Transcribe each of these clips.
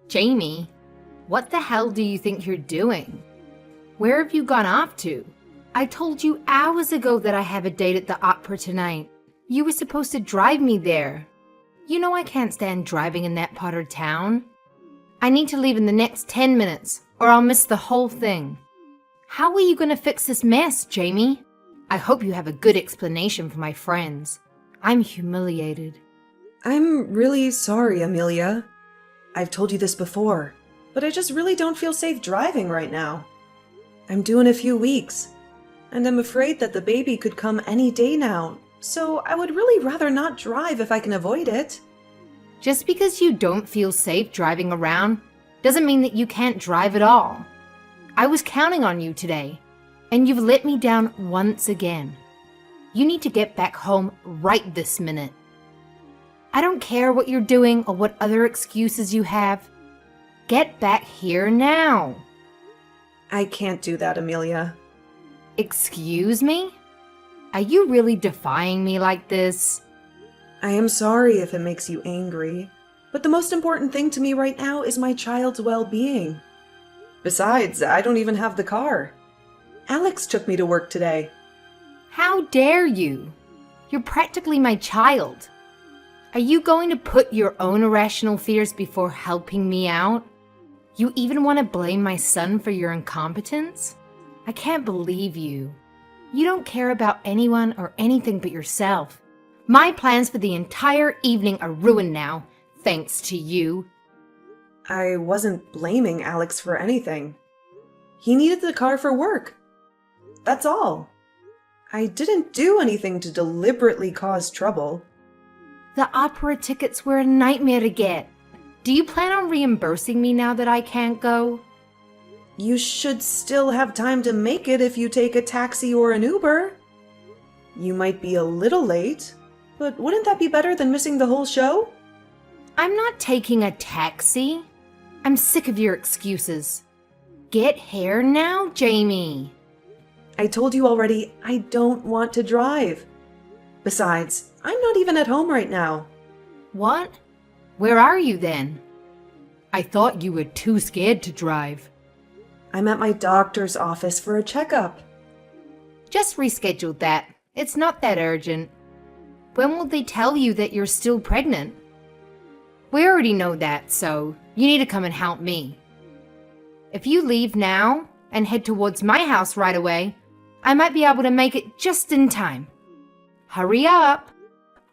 Jamie, what the hell do you think you're doing? Where have you gone off to? I told you hours ago that I have a date at the opera tonight. You were supposed to drive me there. You know I can't stand driving in that part of town. I need to leave in the next 10 minutes, or I'll miss the whole thing. How are you going to fix this mess, Jamie? I hope you have a good explanation for my friends. I'm humiliated. I'm really sorry, Amelia. I've told you this before, but I just really don't feel safe driving right now. I'm due in a few weeks, and I'm afraid that the baby could come any day now, so I would really rather not drive if I can avoid it. Just because you don't feel safe driving around doesn't mean that you can't drive at all. I was counting on you today, and you've let me down once again. You need to get back home right this minute. I don't care what you're doing or what other excuses you have. Get back here now. I can't do that, Amelia. Excuse me? Are you really defying me like this? I am sorry if it makes you angry, but the most important thing to me right now is my child's well-being. Besides, I don't even have the car. Alex took me to work today. How dare you? You're practically my child. Are you going to put your own irrational fears before helping me out? You even want to blame my son for your incompetence? I can't believe you. You don't care about anyone or anything but yourself. My plans for the entire evening are ruined now, thanks to you. I wasn't blaming Alex for anything. He needed the car for work. That's all. I didn't do anything to deliberately cause trouble. The opera tickets were a nightmare to get. Do you plan on reimbursing me now that I can't go? You should still have time to make it if you take a taxi or an Uber. You might be a little late, but wouldn't that be better than missing the whole show? I'm not taking a taxi. I'm sick of your excuses. Get here now, Jamie. I told you already, I don't want to drive. Besides, I'm not even at home right now. What? Where are you then? I thought you were too scared to drive. I'm at my doctor's office for a checkup. Just reschedule that. It's not that urgent. When will they tell you that you're still pregnant? We already know that, so you need to come and help me. If you leave now and head towards my house right away, I might be able to make it just in time. Hurry up!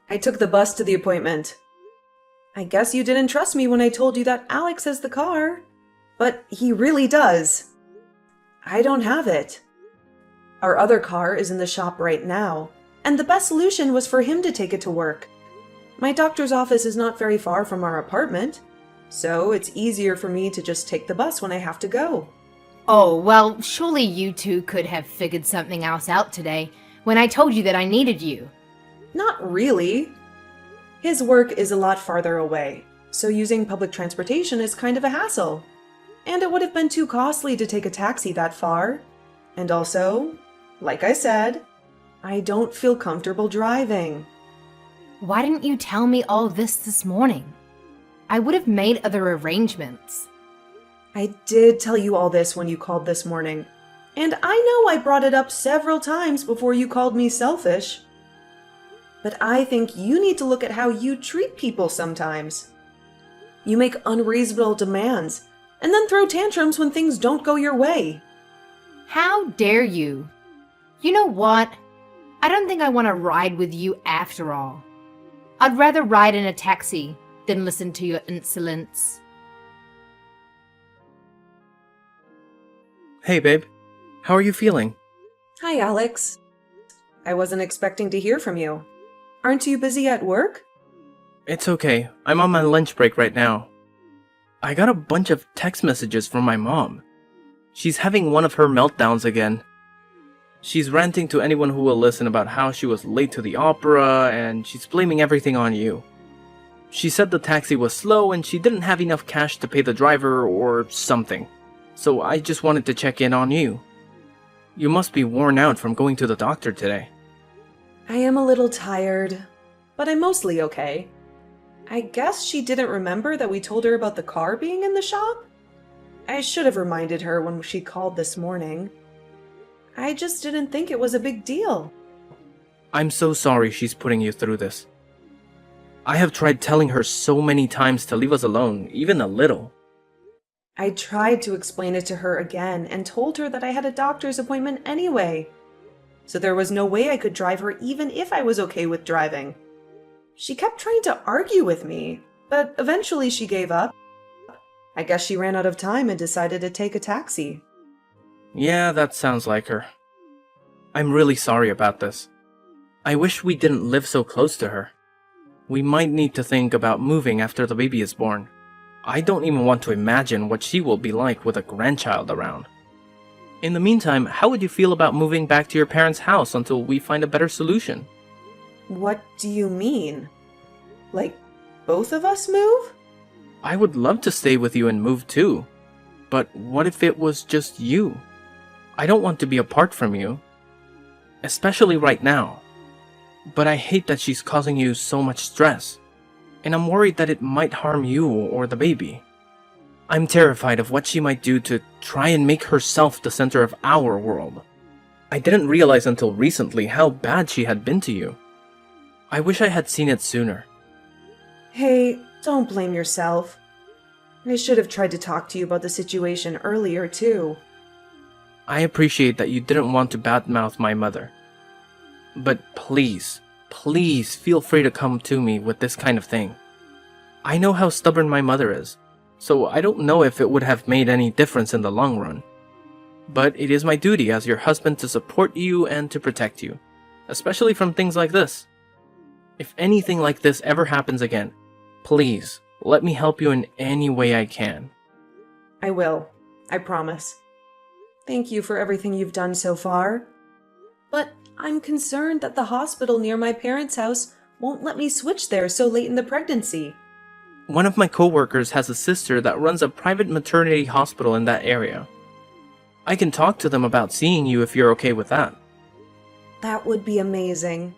I took the bus to the appointment. I guess you didn't trust me when I told you that Alex has the car. But he really does. I don't have it. Our other car is in the shop right now, and the best solution was for him to take it to work. My doctor's office is not very far from our apartment, so it's easier for me to just take the bus when I have to go. Oh, well, surely you two could have figured something else out today when I told you that I needed you. Not really. His work is a lot farther away, so using public transportation is kind of a hassle. And it would have been too costly to take a taxi that far. And also, like I said, I don't feel comfortable driving. Why didn't you tell me all this morning? I would have made other arrangements. I did tell you all this when you called this morning, and I know I brought it up several times before you called me selfish. But I think you need to look at how you treat people sometimes. You make unreasonable demands, and then throw tantrums when things don't go your way. How dare you? You know what? I don't think I want to ride with you after all. I'd rather ride in a taxi than listen to your insolence. Hey, babe. How are you feeling? Hi, Alex. I wasn't expecting to hear from you. Aren't you busy at work? It's okay. I'm on my lunch break right now. I got a bunch of text messages from my mom. She's having one of her meltdowns again. She's ranting to anyone who will listen about how she was late to the opera, and she's blaming everything on you. She said the taxi was slow and she didn't have enough cash to pay the driver or something. So I just wanted to check in on you. You must be worn out from going to the doctor today. I am a little tired, but I'm mostly okay. I guess she didn't remember that we told her about the car being in the shop? I should have reminded her when she called this morning. I just didn't think it was a big deal. I'm so sorry she's putting you through this. I have tried telling her so many times to leave us alone, even a little. I tried to explain it to her again and told her that I had a doctor's appointment anyway. So there was no way I could drive her even if I was okay with driving. She kept trying to argue with me, but eventually she gave up. I guess she ran out of time and decided to take a taxi. Yeah, that sounds like her. I'm really sorry about this. I wish we didn't live so close to her. We might need to think about moving after the baby is born. I don't even want to imagine what she will be like with a grandchild around. In the meantime, how would you feel about moving back to your parents' house until we find a better solution? What do you mean? Like, both of us move? I would love to stay with you and move too. But what if it was just you? I don't want to be apart from you. Especially right now. But I hate that she's causing you so much stress. And I'm worried that it might harm you or the baby. I'm terrified of what she might do to try and make herself the center of our world. I didn't realize until recently how bad she had been to you. I wish I had seen it sooner. Hey, don't blame yourself. I should have tried to talk to you about the situation earlier, too. I appreciate that you didn't want to badmouth my mother. But please, please feel free to come to me with this kind of thing. I know how stubborn my mother is, so I don't know if it would have made any difference in the long run. But it is my duty as your husband to support you and to protect you, especially from things like this. If anything like this ever happens again, please let me help you in any way I can. I will. I promise. Thank you for everything you've done so far. But I'm concerned that the hospital near my parents' house won't let me switch there so late in the pregnancy. One of my coworkers has a sister that runs a private maternity hospital in that area. I can talk to them about seeing you if you're okay with that. That would be amazing.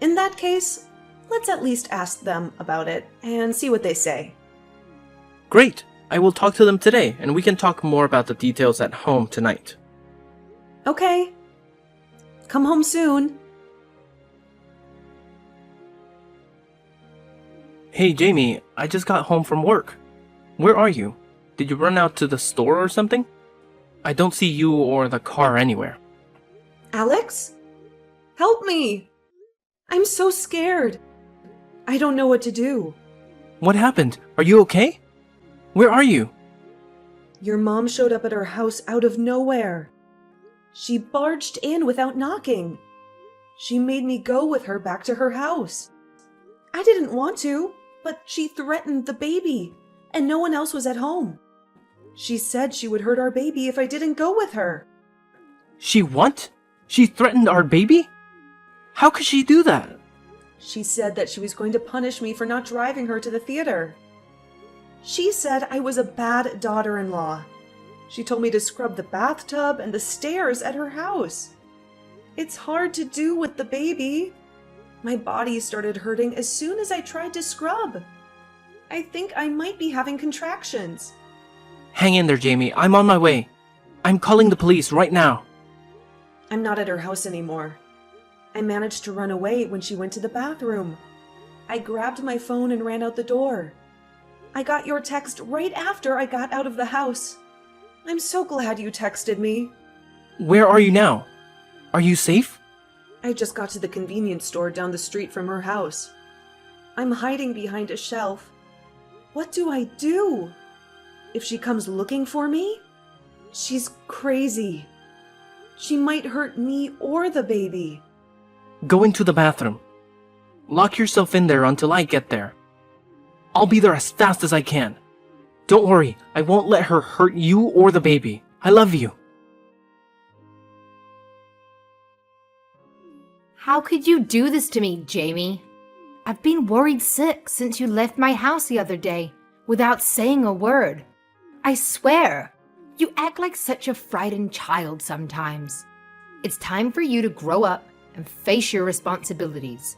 In that case, let's at least ask them about it and see what they say. Great! I will talk to them today, and we can talk more about the details at home tonight. Okay. Come home soon. Hey Jamie, I just got home from work. Where are you? Did you run out to the store or something? I don't see you or the car anywhere. Alex? Help me! I'm so scared. I don't know what to do. What happened? Are you okay? Where are you? Your mom showed up at our house out of nowhere. She barged in without knocking. She made me go with her back to her house. I didn't want to, but she threatened the baby, and no one else was at home. She said she would hurt our baby if I didn't go with her. She what? She threatened our baby? How could she do that? She said that she was going to punish me for not driving her to the theater. She said I was a bad daughter-in-law. She told me to scrub the bathtub and the stairs at her house. It's hard to do with the baby. My body started hurting as soon as I tried to scrub. I think I might be having contractions. Hang in there, Jamie. I'm on my way. I'm calling the police right now. I'm not at her house anymore. I managed to run away when she went to the bathroom. I grabbed my phone and ran out the door. I got your text right after I got out of the house. I'm so glad you texted me. Where are you now? Are you safe? I just got to the convenience store down the street from her house. I'm hiding behind a shelf. What do I do? If she comes looking for me? She's crazy. She might hurt me or the baby. Go into the bathroom. Lock yourself in there until I get there. I'll be there as fast as I can. Don't worry, I won't let her hurt you or the baby. I love you. How could you do this to me, Jamie? I've been worried sick since you left my house the other day without saying a word. I swear, you act like such a frightened child sometimes. It's time for you to grow up and face your responsibilities.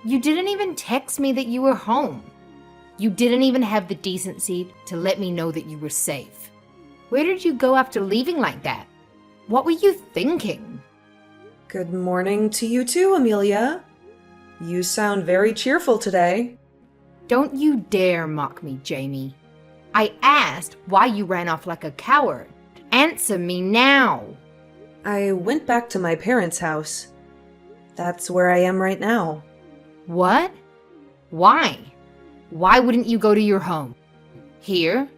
You didn't even text me that you were home. You didn't even have the decency to let me know that you were safe. Where did you go after leaving like that? What were you thinking? Good morning to you too, Amelia. You sound very cheerful today. Don't you dare mock me, Jamie. I asked why you ran off like a coward. Answer me now. I went back to my parents' house. That's where I am right now. What? Why? Why wouldn't you go to your home? Here?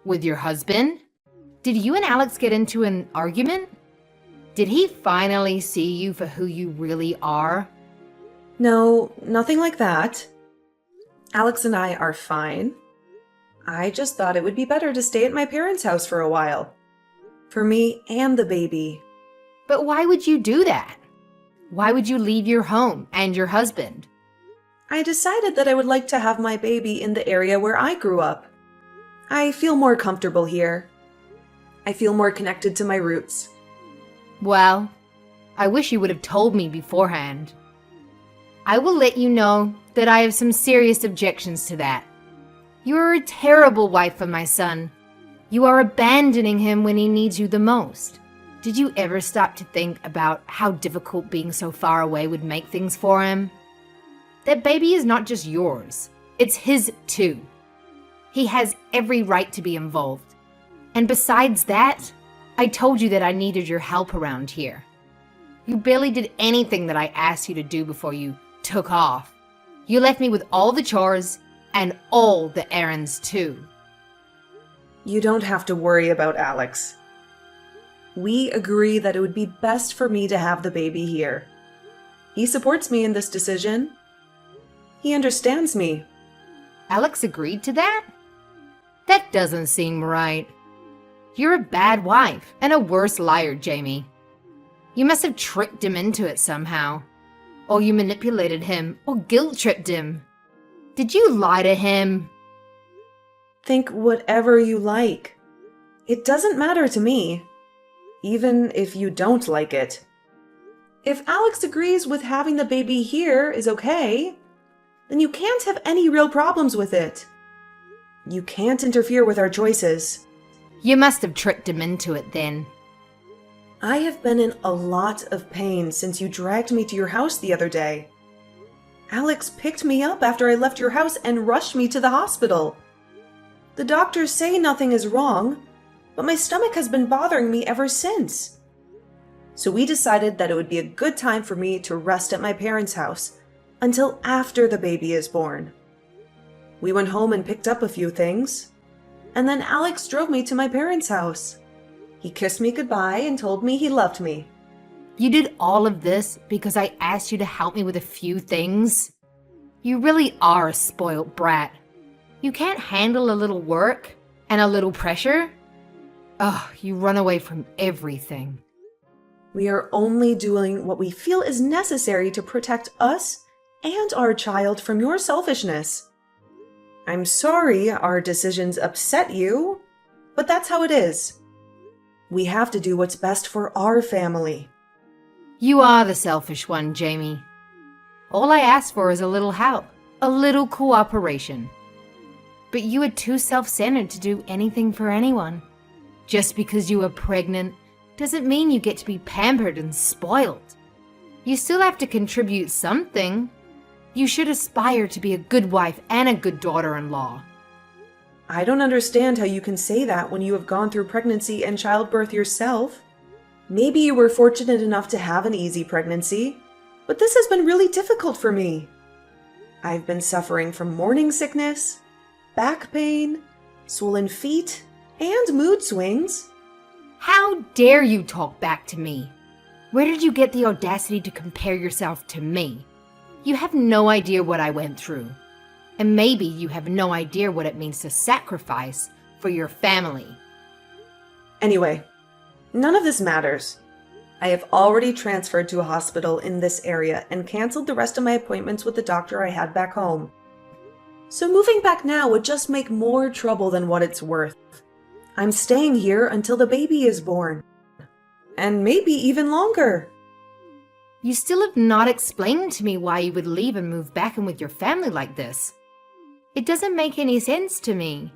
With your husband? Did you and Alex get into an argument? Did he finally see you for who you really are? No, nothing like that. Alex and I are fine. I just thought it would be better to stay at my parents' house for a while. For me and the baby. But why would you do that? Why would you leave your home and your husband? I decided that I would like to have my baby in the area where I grew up. I feel more comfortable here. I feel more connected to my roots. Well, I wish you would have told me beforehand. I will let you know that I have some serious objections to that. You are a terrible wife for my son. You are abandoning him when he needs you the most. Did you ever stop to think about how difficult being so far away would make things for him? That baby is not just yours, it's his too. He has every right to be involved. And besides that, I told you that I needed your help around here. You barely did anything that I asked you to do before you took off. You left me with all the chores and all the errands too. You don't have to worry about Alex. We agree that it would be best for me to have the baby here. He supports me in this decision. He understands me. Alex agreed to that? That doesn't seem right. You're a bad wife and a worse liar, Jamie. You must have tricked him into it somehow. Or you manipulated him or guilt-tripped him. Did you lie to him? Think whatever you like. It doesn't matter to me, even if you don't like it. If Alex agrees with having the baby here is okay, then you can't have any real problems with it. You can't interfere with our choices. You must have tricked him into it then. I have been in a lot of pain since you dragged me to your house the other day. Alex picked me up after I left your house and rushed me to the hospital. The doctors say nothing is wrong, but my stomach has been bothering me ever since. So we decided that it would be a good time for me to rest at my parents' house until after the baby is born. We went home and picked up a few things, and then Alex drove me to my parents' house. He kissed me goodbye and told me he loved me. You did all of this because I asked you to help me with a few things? You really are a spoiled brat. You can't handle a little work and a little pressure? Ugh, you run away from everything. We are only doing what we feel is necessary to protect us and our child from your selfishness. I'm sorry our decisions upset you, but that's how it is. We have to do what's best for our family. You are the selfish one, Jamie. All I ask for is a little help, a little cooperation. But you are too self-centered to do anything for anyone. Just because you are pregnant doesn't mean you get to be pampered and spoiled. You still have to contribute something. You should aspire to be a good wife and a good daughter-in-law. I don't understand how you can say that when you have gone through pregnancy and childbirth yourself. Maybe you were fortunate enough to have an easy pregnancy, but this has been really difficult for me. I've been suffering from morning sickness, back pain, swollen feet, and mood swings. How dare you talk back to me? Where did you get the audacity to compare yourself to me? You have no idea what I went through. And maybe you have no idea what it means to sacrifice for your family. Anyway, none of this matters. I have already transferred to a hospital in this area and canceled the rest of my appointments with the doctor I had back home. So moving back now would just make more trouble than what it's worth. I'm staying here until the baby is born. And maybe even longer. You still have not explained to me why you would leave and move back in with your family like this. It doesn't make any sense to me.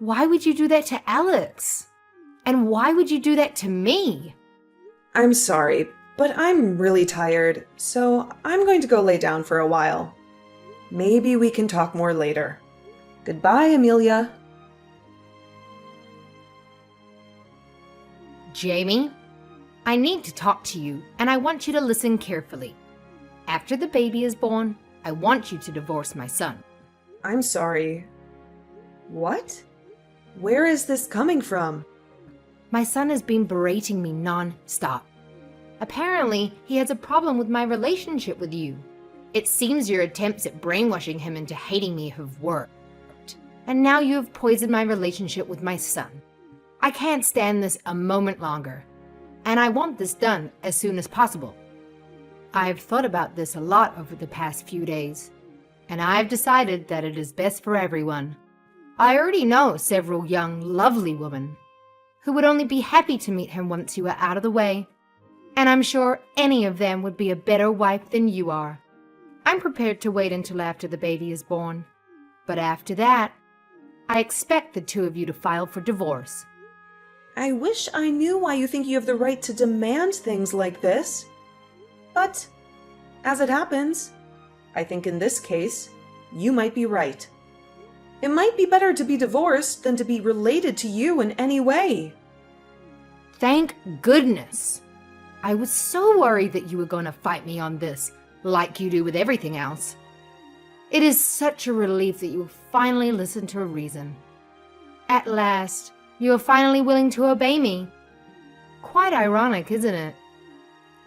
Why would you do that to Alex? And why would you do that to me? I'm sorry, but I'm really tired, so I'm going to go lay down for a while. Maybe we can talk more later. Goodbye, Amelia. Jamie, I need to talk to you, and I want you to listen carefully. After the baby is born, I want you to divorce my son. I'm sorry. What? Where is this coming from? My son has been berating me non-stop. Apparently, he has a problem with my relationship with you. It seems your attempts at brainwashing him into hating me have worked. And now you have poisoned my relationship with my son. I can't stand this a moment longer. And I want this done as soon as possible. I've thought about this a lot over the past few days. And I've decided that it is best for everyone. I already know several young, lovely women who would only be happy to meet him once you are out of the way. And I'm sure any of them would be a better wife than you are. I'm prepared to wait until after the baby is born. But after that, I expect the two of you to file for divorce. I wish I knew why you think you have the right to demand things like this. But, as it happens, I think in this case, you might be right. It might be better to be divorced than to be related to you in any way. Thank goodness. I was so worried that you were going to fight me on this, like you do with everything else. It is such a relief that you will finally listen to reason. At last, you are finally willing to obey me. Quite ironic, isn't it?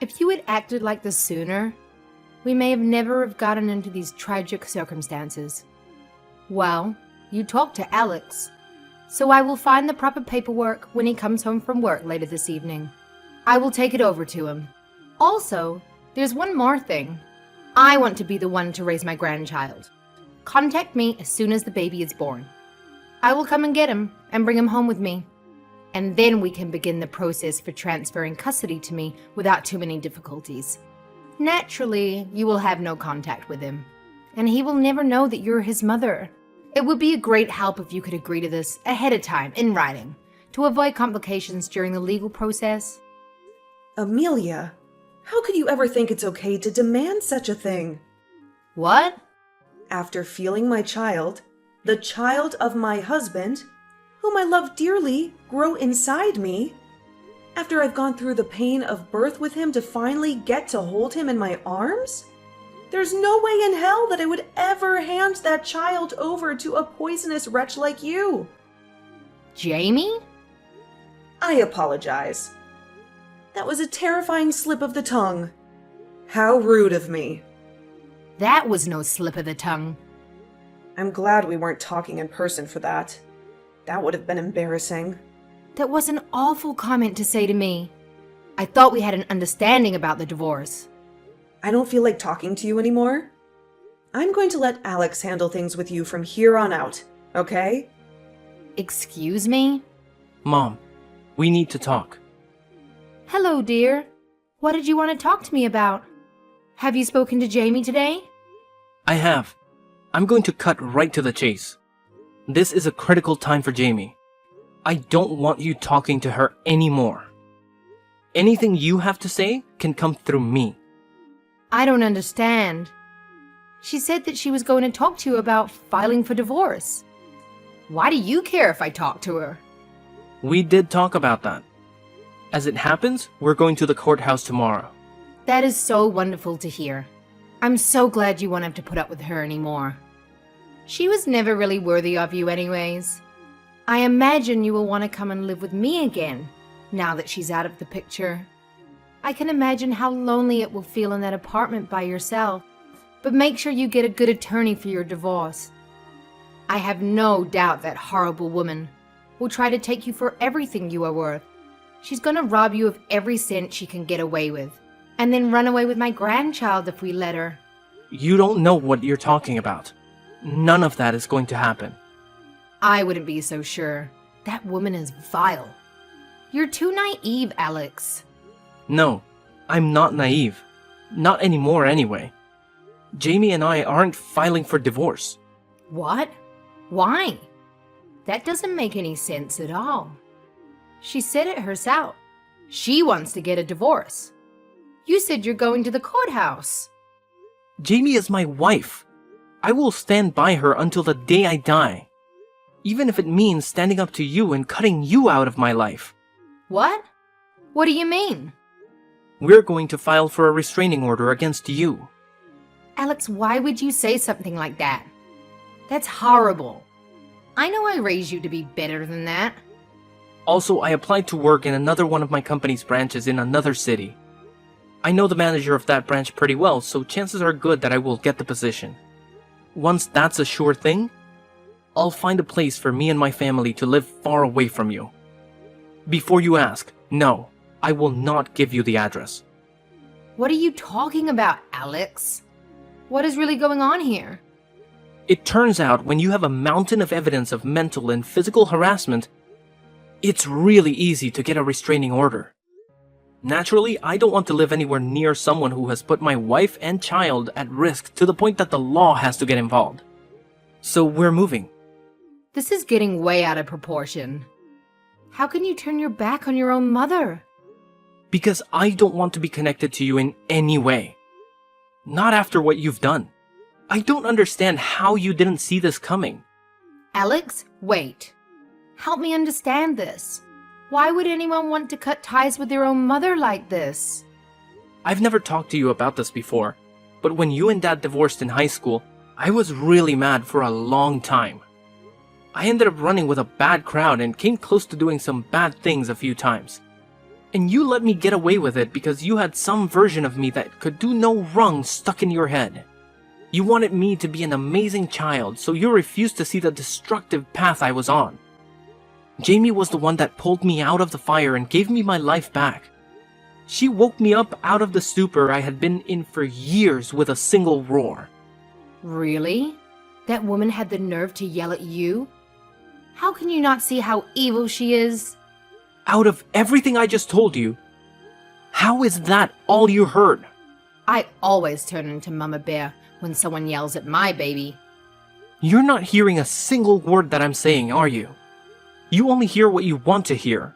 If you had acted like this sooner, we may have never have gotten into these tragic circumstances. Well, you talked to Alex, so I will find the proper paperwork when he comes home from work later this evening. I will take it over to him. Also, there's one more thing. I want to be the one to raise my grandchild. Contact me as soon as the baby is born. I will come and get him and bring him home with me. And then we can begin the process for transferring custody to me without too many difficulties. Naturally, you will have no contact with him, and he will never know that you're his mother. It would be a great help if you could agree to this ahead of time in writing to avoid complications during the legal process. Amelia, how could you ever think it's okay to demand such a thing? What? After feeling my child, the child of my husband, whom I love dearly, grow inside me, after I've gone through the pain of birth with him to finally get to hold him in my arms? There's no way in hell that I would ever hand that child over to a poisonous wretch like you. Jamie? I apologize. That was a terrifying slip of the tongue. How rude of me. That was no slip of the tongue. I'm glad we weren't talking in person for that. That would have been embarrassing. That was an awful comment to say to me. I thought we had an understanding about the divorce. I don't feel like talking to you anymore. I'm going to let Alex handle things with you from here on out, okay? Excuse me? Mom, we need to talk. Hello, dear. What did you want to talk to me about? Have you spoken to Jamie today? I have. I'm going to cut right to the chase. This is a critical time for Jamie. I don't want you talking to her anymore. Anything you have to say can come through me. I don't understand. She said that she was going to talk to you about filing for divorce. Why do you care if I talk to her? We did talk about that. As it happens, we're going to the courthouse tomorrow. That is so wonderful to hear. I'm so glad you won't have to put up with her anymore. She was never really worthy of you anyways. I imagine you will want to come and live with me again, now that she's out of the picture. I can imagine how lonely it will feel in that apartment by yourself, but make sure you get a good attorney for your divorce. I have no doubt that horrible woman will try to take you for everything you are worth. She's gonna rob you of every cent she can get away with, and then run away with my grandchild if we let her. You don't know what you're talking about. None of that is going to happen. I wouldn't be so sure. That woman is vile. You're too naive, Alex. No, I'm not naive. Not anymore anyway. Jamie and I aren't filing for divorce. What? Why? That doesn't make any sense at all. She said it herself. She wants to get a divorce. You said you're going to the courthouse. Jamie is my wife. I will stand by her until the day I die. Even if it means standing up to you and cutting you out of my life. What? What do you mean? We're going to file for a restraining order against you. Alex, why would you say something like that? That's horrible. I know I raised you to be better than that. Also, I applied to work in another one of my company's branches in another city. I know the manager of that branch pretty well, so chances are good that I will get the position. Once that's a sure thing, I'll find a place for me and my family to live far away from you. Before you ask, no, I will not give you the address. What are you talking about, Alex? What is really going on here? It turns out when you have a mountain of evidence of mental and physical harassment, it's really easy to get a restraining order. Naturally, I don't want to live anywhere near someone who has put my wife and child at risk to the point that the law has to get involved. So we're moving. This is getting way out of proportion. How can you turn your back on your own mother? Because I don't want to be connected to you in any way. Not after what you've done. I don't understand how you didn't see this coming. Alex, wait. Help me understand this. Why would anyone want to cut ties with their own mother like this? I've never talked to you about this before, but when you and Dad divorced in high school, I was really mad for a long time. I ended up running with a bad crowd and came close to doing some bad things a few times. And you let me get away with it because you had some version of me that could do no wrong stuck in your head. You wanted me to be an amazing child, so you refused to see the destructive path I was on. Jamie was the one that pulled me out of the fire and gave me my life back. She woke me up out of the stupor I had been in for years with a single roar. Really? That woman had the nerve to yell at you? How can you not see how evil she is? Out of everything I just told you, how is that all you heard? I always turn into Mama Bear when someone yells at my baby. You're not hearing a single word that I'm saying, are you? You only hear what you want to hear.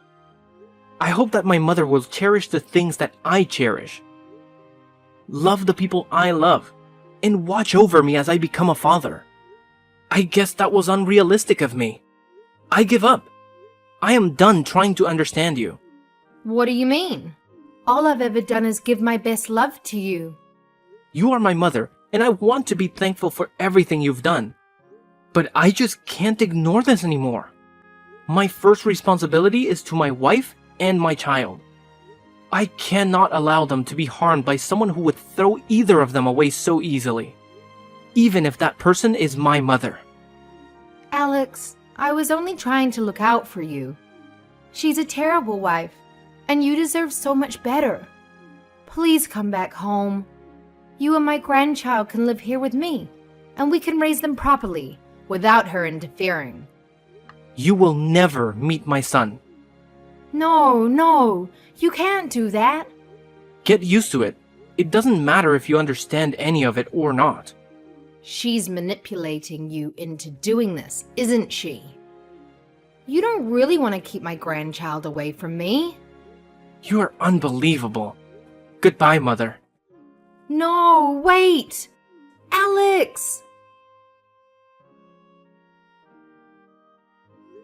I hope that my mother will cherish the things that I cherish. Love the people I love, and watch over me as I become a father. I guess that was unrealistic of me. I give up. I am done trying to understand you. What do you mean? All I've ever done is give my best love to you. You are my mother, and I want to be thankful for everything you've done. But I just can't ignore this anymore. My first responsibility is to my wife and my child. I cannot allow them to be harmed by someone who would throw either of them away so easily. Even if that person is my mother. Alex, I was only trying to look out for you. She's a terrible wife, and you deserve so much better. Please come back home. You and my grandchild can live here with me, and we can raise them properly without her interfering. You will never meet my son. No, you can't do that. Get used to it. It doesn't matter if you understand any of it or not. She's manipulating you into doing this, isn't she? You don't really want to keep my grandchild away from me. You are unbelievable. Goodbye, Mother. No, wait! Alex!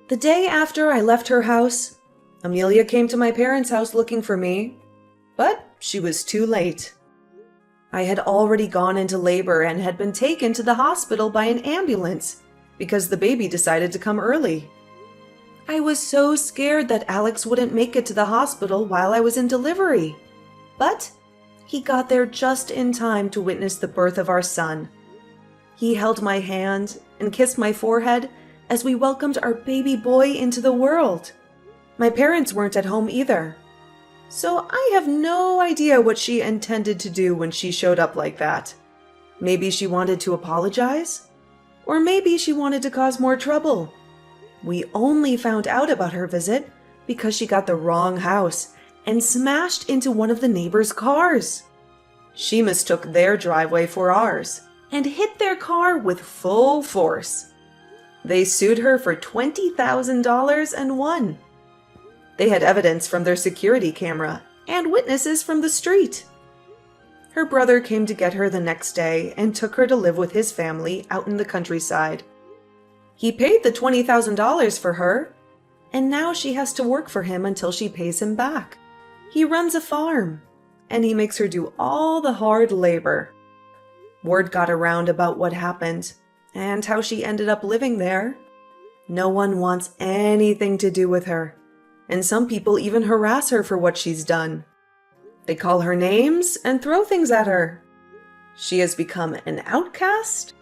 The day after I left her house, Amelia came to my parents' house looking for me, but she was too late. I had already gone into labor and had been taken to the hospital by an ambulance because the baby decided to come early. I was so scared that Alex wouldn't make it to the hospital while I was in delivery, but he got there just in time to witness the birth of our son. He held my hand and kissed my forehead as we welcomed our baby boy into the world. My parents weren't at home either, so I have no idea what she intended to do when she showed up like that. Maybe she wanted to apologize, or maybe she wanted to cause more trouble. We only found out about her visit because she got the wrong house and smashed into one of the neighbors' cars. She mistook their driveway for ours and hit their car with full force. They sued her for $20,000 and won. They had evidence from their security camera and witnesses from the street. Her brother came to get her the next day and took her to live with his family out in the countryside. He paid the $20,000 for her, and now she has to work for him until she pays him back. He runs a farm, and he makes her do all the hard labor. Word got around about what happened and how she ended up living there. No one wants anything to do with her, and some people even harass her for what she's done. They call her names and throw things at her. She has become an outcast